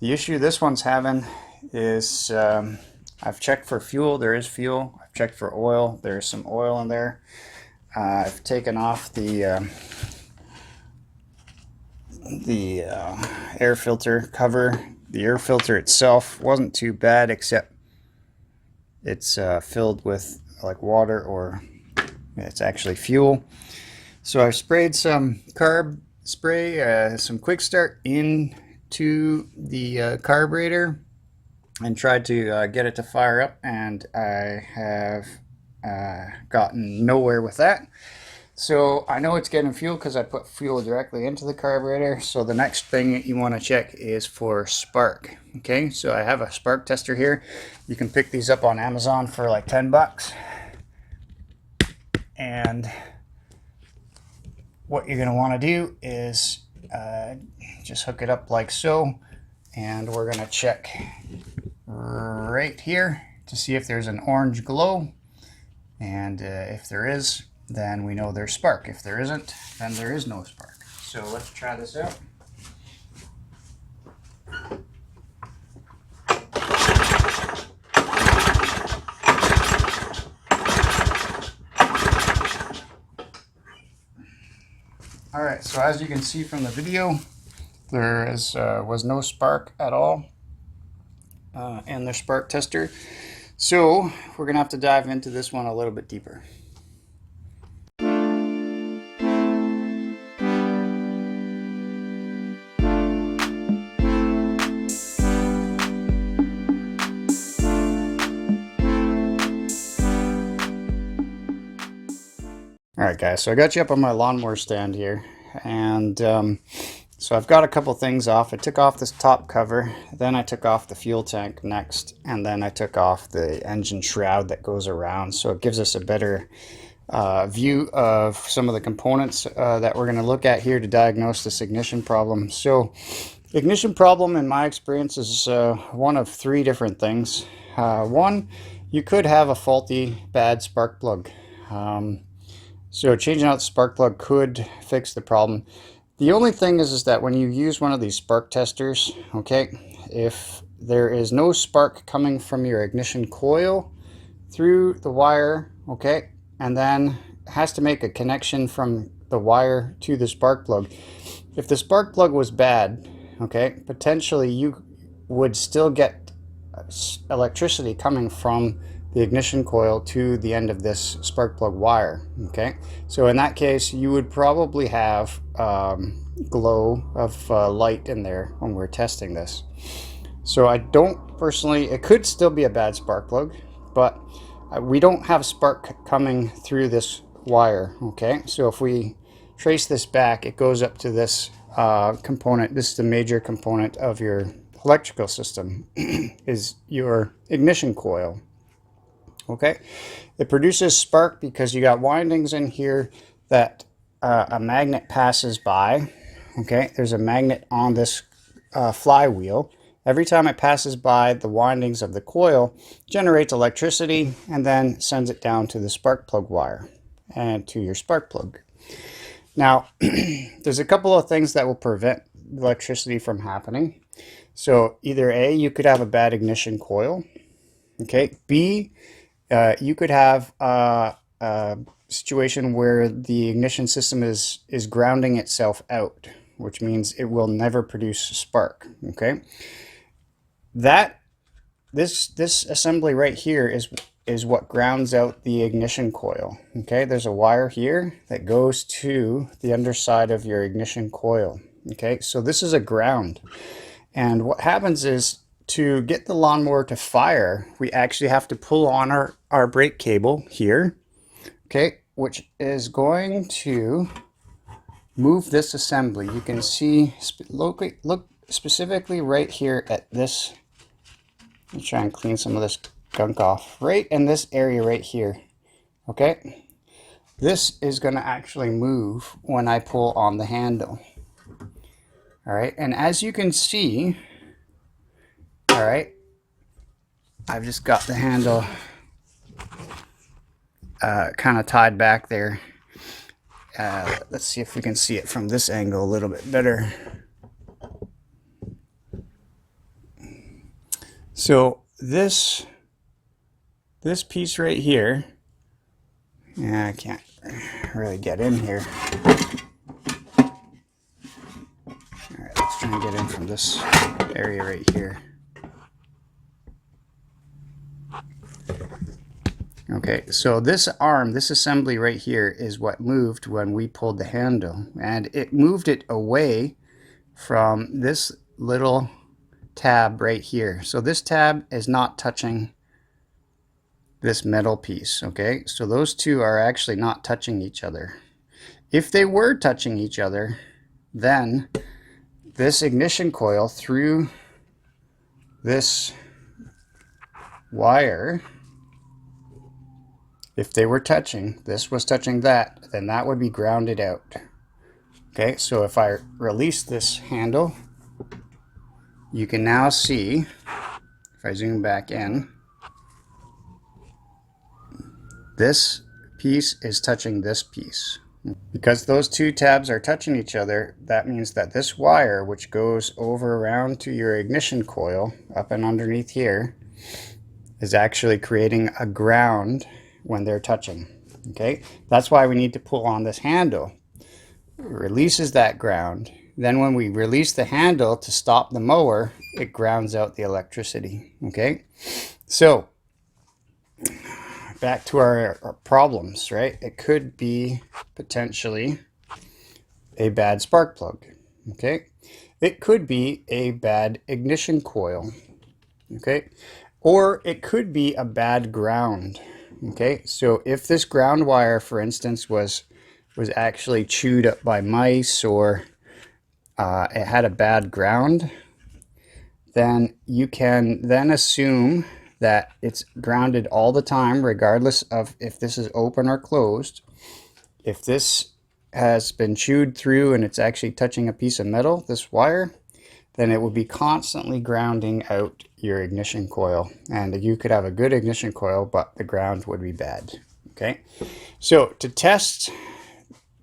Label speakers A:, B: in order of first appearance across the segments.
A: The issue this one's having is I've checked for fuel. There is fuel. I've checked for oil. There's some oil in there. I've taken off the air filter cover. The air filter itself wasn't too bad, except it's filled with like water, or it's actually fuel. So I sprayed some carb spray, some quick start into the carburetor and tried to get it to fire up, and I have gotten nowhere with that. So I know it's getting fuel because I put fuel directly into the carburetor. So the next thing that you want to check is for spark. Okay, so I have a spark tester here. You can pick these up on Amazon for like 10 bucks. And what you're going to want to do is just hook it up like so. And we're going to check right here to see if there's an orange glow. And if there is, then we know there's spark. If there isn't, then there is no spark. So let's try this out. Alright, so as you can see from the video, there was no spark at all in the spark tester. So we're going to have to dive into this one a little bit deeper. Alright guys, so I got you up on my lawnmower stand here, and so I've got a couple things off. I took off this top cover, then I took off the fuel tank next, and then I took off the engine shroud that goes around, so it gives us a better view of some of the components that we're going to look at here to diagnose this ignition problem. So ignition problem, in my experience, is one of three different things. One, you could have a faulty bad spark plug. So changing out the spark plug could fix the problem. The only thing is that when you use one of these spark testers, okay, if there is no spark coming from your ignition coil through the wire, okay, and then has to make a connection from the wire to the spark plug. If the spark plug was bad, okay, potentially you would still get electricity coming from the ignition coil to the end of this spark plug wire. Okay, so in that case you would probably have glow of light in there when we're testing this. So I don't personally, it could still be a bad spark plug, but we don't have spark coming through this wire. Okay, so if we trace this back, it goes up to this component. This is the major component of your electrical system is your ignition coil. Okay, it produces spark because you got windings in here that a magnet passes by. Okay, there's a magnet on this flywheel. Every time it passes by the windings of the coil, generates electricity and then sends it down to the spark plug wire and to your spark plug. Now, there's a couple of things that will prevent electricity from happening. So either A, you could have a bad ignition coil. Okay, B, you could have a situation where the ignition system is grounding itself out, which means it will never produce spark. Okay, this assembly right here is what grounds out the ignition coil. Okay, there's a wire here that goes to the underside of your ignition coil. Okay, so this is a ground, and what happens is, to get the lawnmower to fire, we actually have to pull on our brake cable here, okay, which is going to move this assembly. You can see, look specifically right here at this. Let me try and clean some of this gunk off. Right in this area right here, okay? This is going to actually move when I pull on the handle. All right, and as you can see, all right, I've just got the handle kind of tied back there. Let's see if we can see it from this angle a little bit better. So this piece right here, yeah, I can't really get in here. All right, let's try and get in from this area right here. Okay, so this arm, this assembly right here is what moved when we pulled the handle, and it moved it away from this little tab right here. So this tab is not touching this metal piece, okay? So those two are actually not touching each other. If they were touching each other, then this ignition coil through this wire, if they were touching, this was touching that, then that would be grounded out. Okay, so if I release this handle, you can now see, if I zoom back in, this piece is touching this piece. Because those two tabs are touching each other, that means that this wire, which goes over around to your ignition coil, up and underneath here, is actually creating a ground when they're touching. Okay, that's why we need to pull on this handle. It releases that ground. Then when we release the handle to stop the mower, it grounds out the electricity. Okay, so back to our problems, right? It could be potentially a bad spark plug. Okay, it could be a bad ignition coil. Okay, or it could be a bad ground. Okay, so if this ground wire, for instance, was actually chewed up by mice, or it had a bad ground, then you can then assume that it's grounded all the time, regardless of if this is open or closed. If this has been chewed through and it's actually touching a piece of metal, this wire, then it will be constantly grounding out your ignition coil. And you could have a good ignition coil, but the ground would be bad. Okay, so to test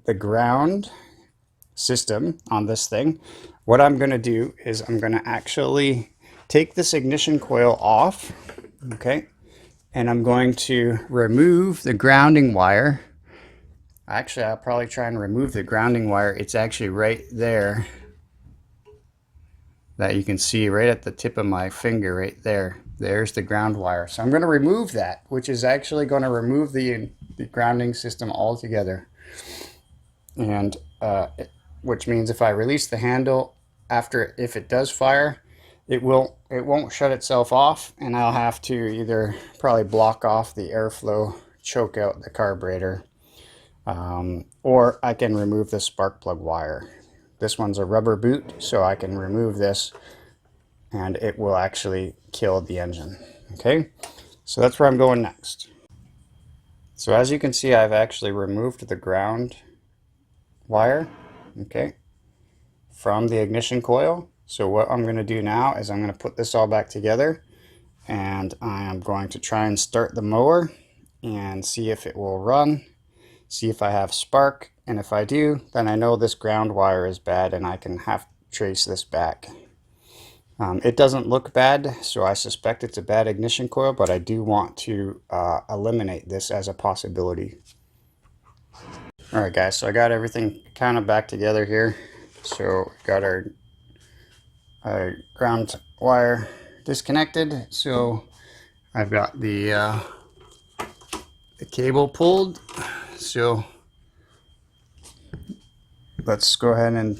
A: the ground system on this thing, what I'm going to do is I'm going to actually take this ignition coil off, okay, and I'm going to remove the grounding wire. Actually, I'll probably try and remove the grounding wire. It's actually right there, that you can see right at the tip of my finger right there. There's the ground wire. So I'm going to remove that, which is actually going to remove the grounding system altogether. And which means if I release the handle after, if it does fire, it won't shut itself off, and I'll have to either probably block off the airflow, choke out the carburetor, or I can remove the spark plug wire. This one's a rubber boot, so I can remove this and it will actually kill the engine. Okay, so that's where I'm going next. So as you can see, I've actually removed the ground wire, okay, from the ignition coil. So what I'm going to do now is I'm going to put this all back together, and I am going to try and start the mower and see if it will run, see if I have spark, and if I do, then I know this ground wire is bad and I can trace this back. It doesn't look bad, so I suspect it's a bad ignition coil, but I do want to eliminate this as a possibility. Alright guys, so I got everything kind of back together here. So we got our ground wire disconnected, so I've got the cable pulled. So let's go ahead and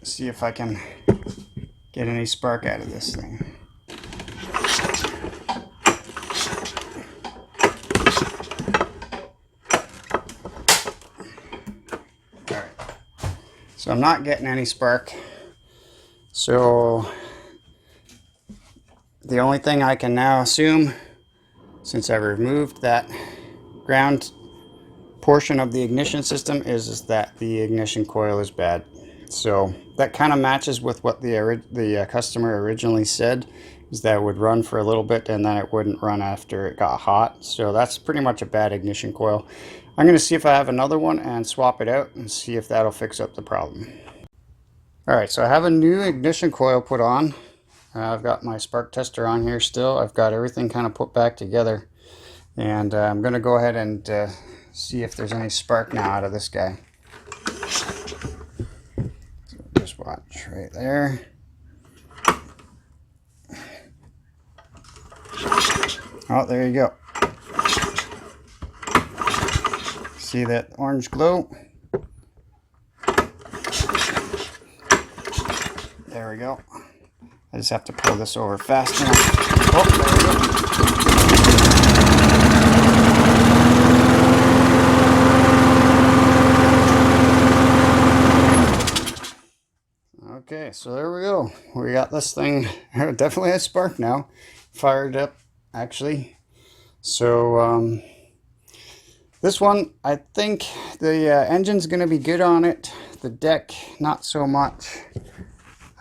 A: see if I can get any spark out of this thing. Alright, so I'm not getting any spark. So the only thing I can now assume, since I removed that ground portion of the ignition system, is that the ignition coil is bad. So that kind of matches with what the customer originally said, is that it would run for a little bit and then it wouldn't run after it got hot. So that's pretty much a bad ignition coil. I'm going to see if I have another one and swap it out and see if that'll fix up the problem. Alright, so I have a new ignition coil put on. I've got my spark tester on here still. I've got everything kind of put back together, and I'm going to go ahead and see if there's any spark now out of this guy. So just watch right there. Oh, there you go. See that orange glow? There we go. I just have to pull this over fast enough. Oh, there we go. Okay, so there we go. We got this thing definitely has spark now. Fired up, actually. So, this one, I think the engine's going to be good on it. The deck, not so much.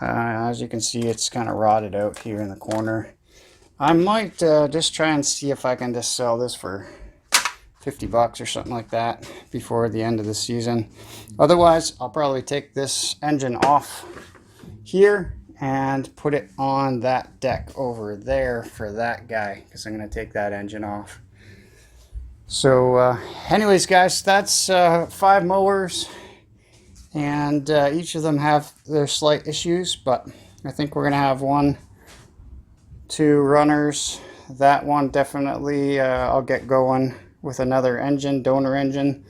A: As you can see, it's kind of rotted out here in the corner. I might just try and see if I can just sell this for 50 bucks or something like that before the end of the season. Otherwise, I'll probably take this engine off here and put it on that deck over there for that guy, because I'm going to take that engine off. So anyways, guys, that's 5 mowers, and each of them have their slight issues, but I think we're going to have 1, 2 runners. That one definitely I'll get going with another engine, donor engine.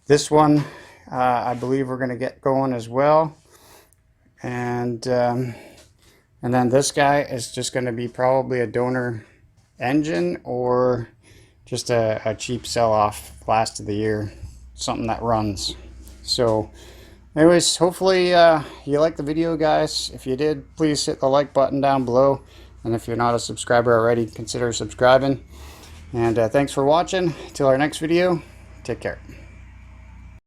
A: This one I believe we're going to get going as well, and then this guy is just going to be probably a donor engine or just a cheap sell-off last of the year, something that runs. So anyways, hopefully you liked the video, guys. If you did, please hit the like button down below, and if you're not a subscriber already, consider subscribing. And thanks for watching. Till our next video, take care.